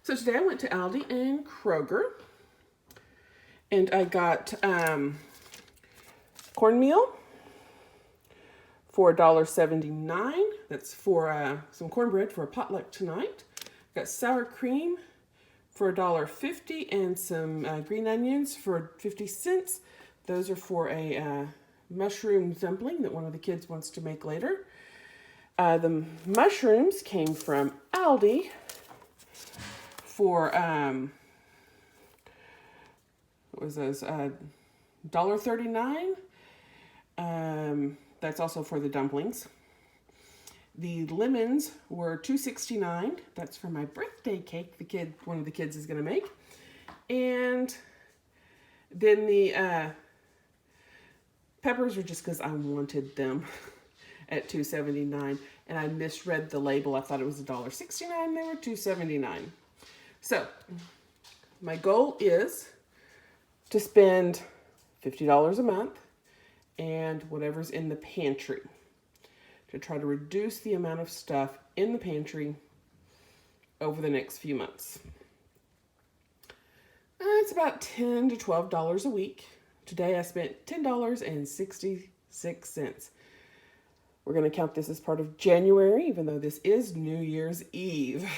So today I went to Aldi and Kroger, and I got cornmeal for $1.79. That's for some cornbread for a potluck tonight. Got sour cream for $1.50 and some green onions for 50 cents. Those are for a mushroom dumpling that one of the kids wants to make later. The mushrooms came from Aldi for what was those? $1.39. That's also for the dumplings. The lemons were $2.69. That's for my birthday cake. One of the kids is gonna make. And then the peppers were just because I wanted them at $2.79, and I misread the label. I thought it was $1.69. They were $2.79. So my goal is to spend $50 a month and whatever's in the pantry, to try to reduce the amount of stuff in the pantry over the next few months. It's about $10 to $12 a week. Today I spent $10.66. We're going to count this as part of January, even though this is New Year's Eve.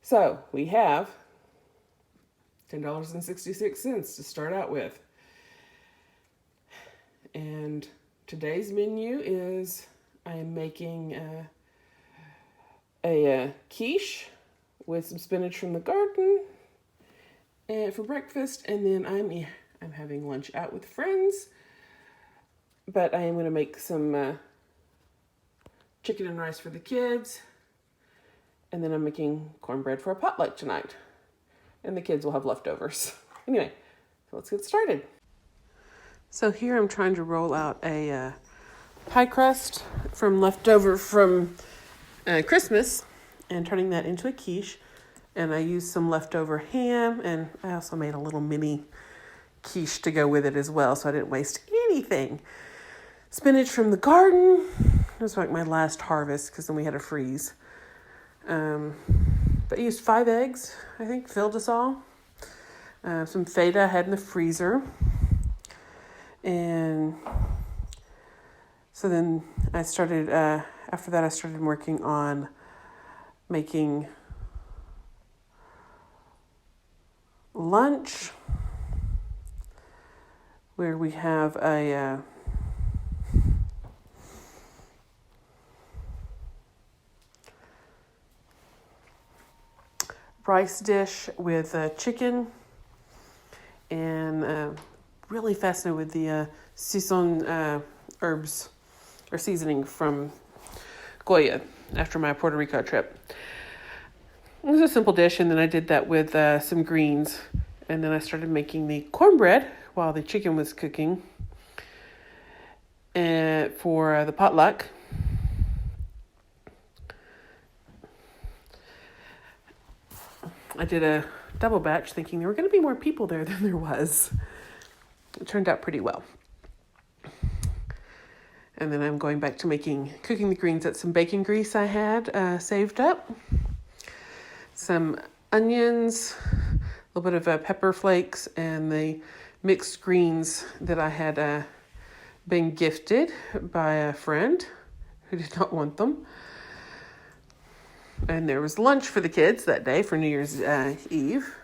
So we have $10.66 to start out with. And today's menu is I am making a quiche with some spinach from the garden and for breakfast, and then I'm having lunch out with friends. But I am going to make some chicken and rice for the kids, and then I'm making cornbread for a potluck tonight, and the kids will have leftovers. Anyway, so let's get started. So here I'm trying to roll out a pie crust from leftover from Christmas and turning that into a quiche. And I used some leftover ham, and I also made a little mini quiche to go with it as well, so I didn't waste anything. Spinach from the garden. It was like my last harvest because then we had a freeze. But I used 5 eggs, I think, filled us all. Some feta I had in the freezer. And so then I started, after that I started working on making lunch, where we have a rice dish with chicken, and really fascinated with the saison herbs or seasoning from Goya after my Puerto Rico trip. It was a simple dish, and then I did that with some greens, and then I started making the cornbread while the chicken was cooking for the potluck. I did a double batch thinking there were going to be more people there than there was. It turned out pretty well. And then I'm going back to cooking the greens at some bacon grease I had saved up. Some onions, a little bit of pepper flakes, and the mixed greens that I had been gifted by a friend who did not want them. And there was lunch for the kids that day for New Year's Eve.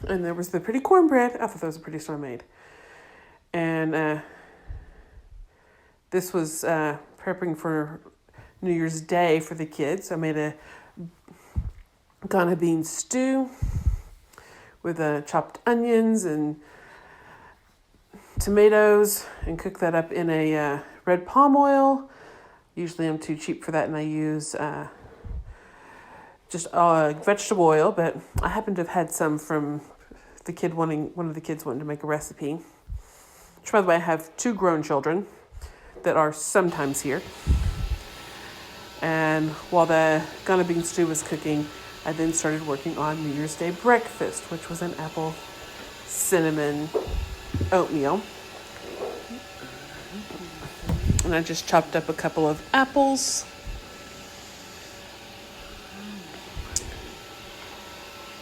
And there was the pretty cornbread. I thought that was the prettiest one I made. And this was prepping for New Year's Day for the kids. I made a Ghana bean stew with chopped onions and tomatoes, and cooked that up in a red palm oil. Usually I'm too cheap for that, and I use just vegetable oil, but I happen to have had some from one of the kids wanting to make a recipe. Which, by the way, I have 2 grown children that are sometimes here. And while the Ghana bean stew was cooking, I then started working on New Year's Day breakfast, which was an apple cinnamon oatmeal. And I just chopped up a couple of apples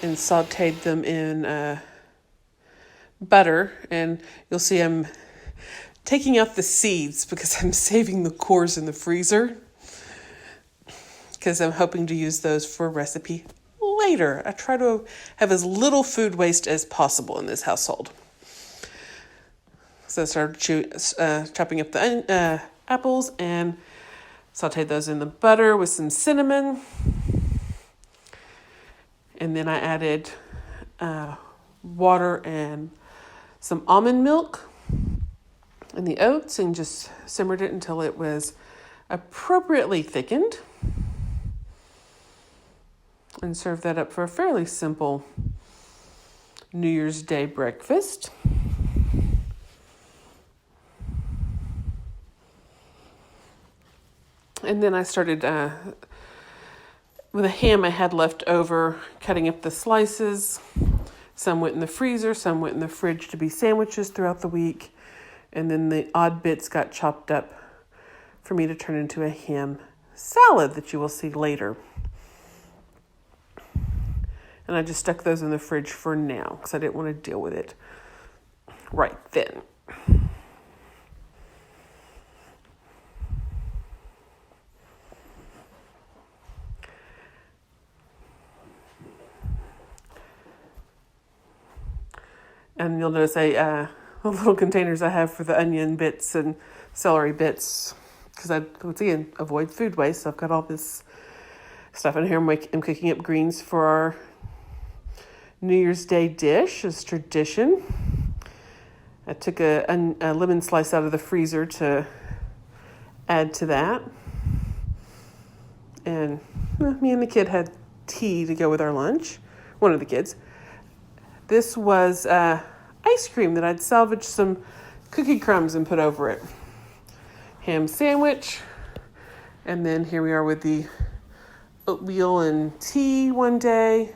and sauteed them in butter. And you'll see I'm taking out the seeds because I'm saving the cores in the freezer, because I'm hoping to use those for a recipe later. I try to have as little food waste as possible in this household. So I started chopping up the apples and sauteed those in the butter with some cinnamon. And then I added water and some almond milk and the oats and just simmered it until it was appropriately thickened. And served that up for a fairly simple New Year's Day breakfast. And then I started with a ham I had left over, cutting up the slices. Some went in the freezer, some went in the fridge to be sandwiches throughout the week. And then the odd bits got chopped up for me to turn into a ham salad that you will see later. And I just stuck those in the fridge for now because I didn't want to deal with it right then. And you'll notice the little containers I have for the onion bits and celery bits, because I, once again, avoid food waste. So I've got all this stuff in here. I'm cooking up greens for our New Year's Day dish as tradition. I took a lemon slice out of the freezer to add to that. And me and the kid had tea to go with our lunch. One of the kids. This was ice cream that I'd salvaged some cookie crumbs and put over it. Ham sandwich. And then here we are with the oatmeal and tea one day.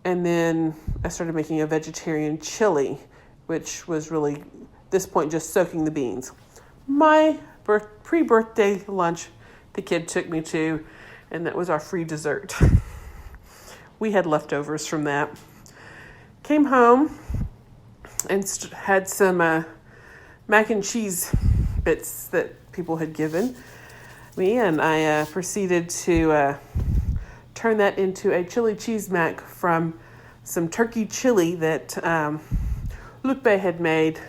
And then I started making a vegetarian chili, which was really, at this point, just soaking the beans. My pre-birthday lunch the kid took me to, and that was our free dessert. We had leftovers from that. Came home and had some mac and cheese bits that people had given me, and I proceeded to turn that into a chili cheese mac from some turkey chili that Lupe had made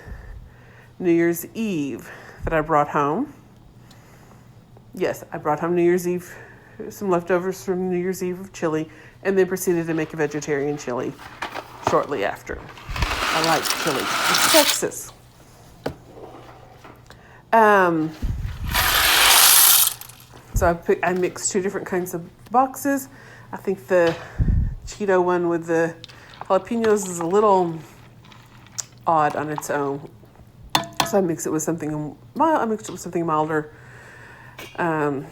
New Year's Eve that I brought home. Yes, I brought home New Year's Eve, some leftovers from New Year's Eve of chili, and then proceeded to make a vegetarian chili shortly after. I like chili. It's Texas. So I mixed two different kinds of boxes. I think the Cheeto one with the jalapenos is a little odd on its own. So I mixed it with something milder. Even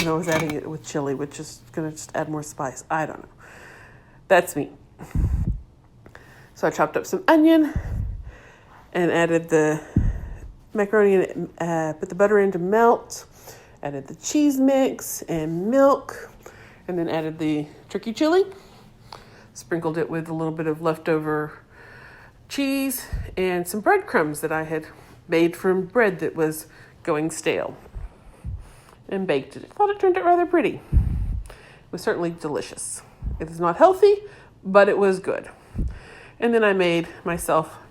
though I was adding it with chili, which is going to just add more spice. I don't know. That's me. So I chopped up some onion and added the macaroni and put the butter in to melt. Added the cheese mix and milk, and then added the turkey chili. Sprinkled it with a little bit of leftover cheese and some breadcrumbs that I had made from bread that was going stale. And baked it. I thought it turned out rather pretty. It was certainly delicious. It is not healthy, but it was good. And then I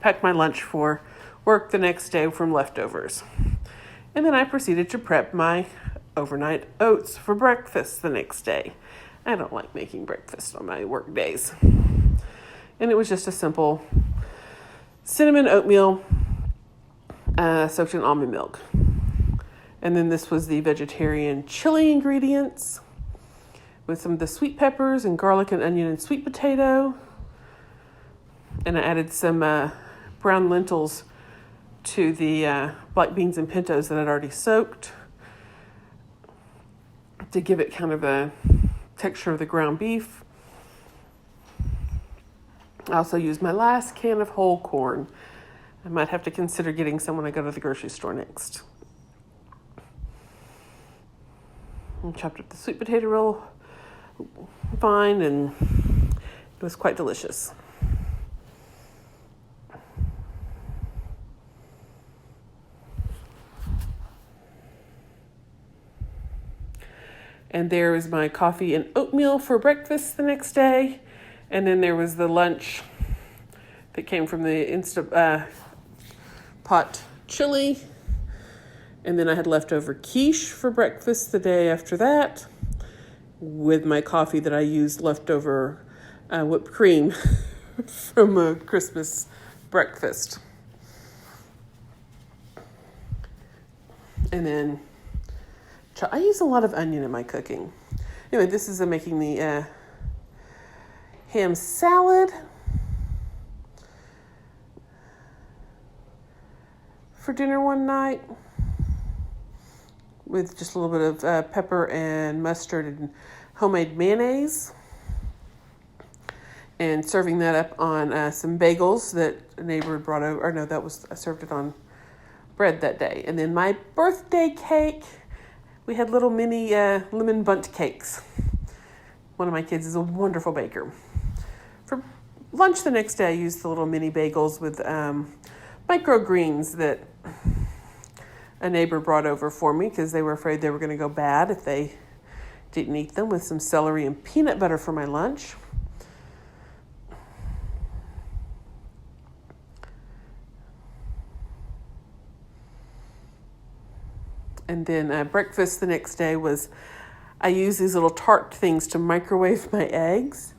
packed my lunch for work the next day from leftovers. And then I proceeded to prep my overnight oats for breakfast the next day. I don't like making breakfast on my work days. And it was just a simple cinnamon oatmeal soaked in almond milk. And then this was the vegetarian chili ingredients with some of the sweet peppers and garlic and onion and sweet potato. And I added some brown lentils to the black beans and pintos that I'd already soaked to give it kind of a texture of the ground beef. I also used my last can of whole corn. I might have to consider getting some when I go to the grocery store next. And chopped up the sweet potato real fine and It was quite delicious. And there was my coffee and oatmeal for breakfast the next day. And then there was the lunch that came from the Instant Pot chili. And then I had leftover quiche for breakfast the day after that, with my coffee that I used leftover whipped cream from a Christmas breakfast. And then I use a lot of onion in my cooking. Anyway, this is making the ham salad for dinner one night with just a little bit of pepper and mustard and homemade mayonnaise, and serving that up on some bagels that a neighbor had brought over. Or no, I served it on bread that day. And then my birthday cake, we had little mini lemon bundt cakes. One of my kids is a wonderful baker. For lunch the next day, I used the little mini bagels with microgreens that a neighbor brought over for me because they were afraid they were going to go bad if they didn't eat them, with some celery and peanut butter for my lunch. And then breakfast the next day was, I used these little tart things to microwave my eggs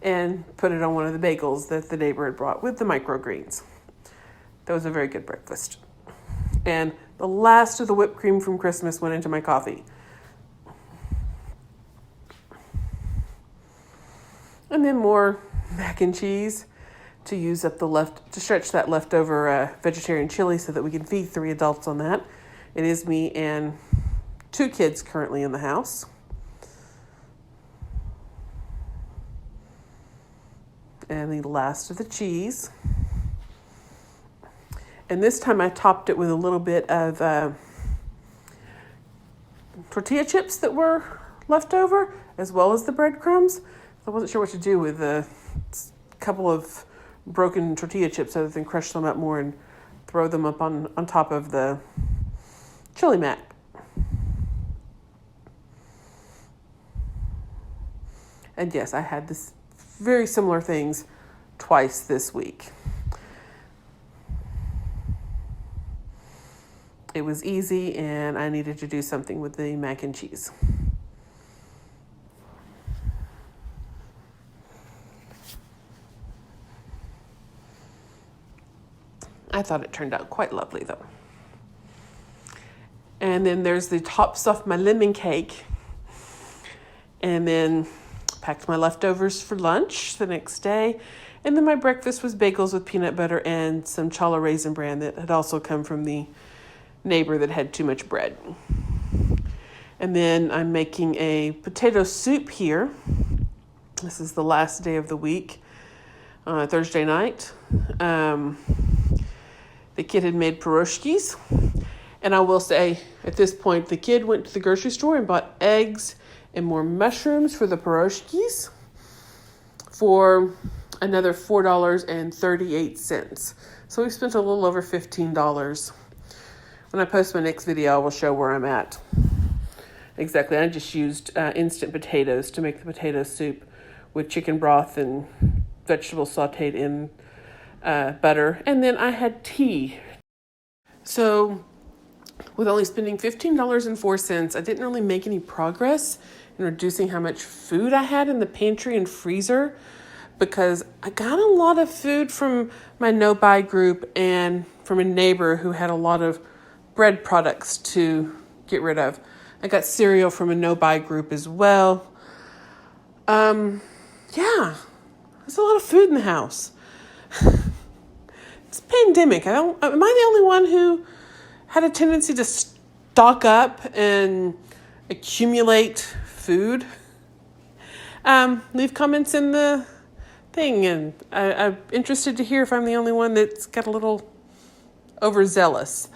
and put it on one of the bagels that the neighbor had brought with the microgreens. That was a very good breakfast. And the last of the whipped cream from Christmas went into my coffee. And then more mac and cheese to use up to stretch that leftover vegetarian chili so that we can feed 3 adults on that. It is me and 2 kids currently in the house. And the last of the cheese. And this time I topped it with a little bit of tortilla chips that were left over, as well as the breadcrumbs. I wasn't sure what to do with a couple of broken tortilla chips other than crush them up more and throw them up on top of the chili mac. And yes, I had this very similar things twice this week. It was easy and I needed to do something with the mac and cheese. I thought it turned out quite lovely though. And then there's the tops off my lemon cake. And then packed my leftovers for lunch the next day. And then my breakfast was bagels with peanut butter and some challah raisin bran that had also come from the neighbor that had too much bread. And then I'm making a potato soup here. This is the last day of the week, Thursday night. The kid had made pierogies. And I will say, at this point, the kid went to the grocery store and bought eggs and more mushrooms for the pierogies for another $4.38. So we spent a little over $15. When I post my next video, I will show where I'm at. Exactly. I just used instant potatoes to make the potato soup with chicken broth and vegetables sauteed in butter. And then I had tea. So with only spending $15.04, I didn't really make any progress in reducing how much food I had in the pantry and freezer, because I got a lot of food from my no-buy group and from a neighbor who had a lot of bread products to get rid of. I got cereal from a no-buy group as well. There's a lot of food in the house. It's a pandemic. Am I the only one who had a tendency to stock up and accumulate food? Leave comments in the thing, and I'm interested to hear if I'm the only one that's got a little overzealous.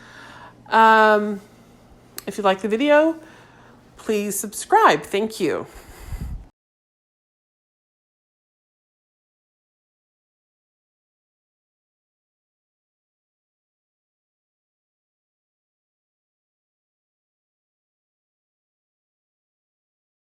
If you like the video, please subscribe. Thank you.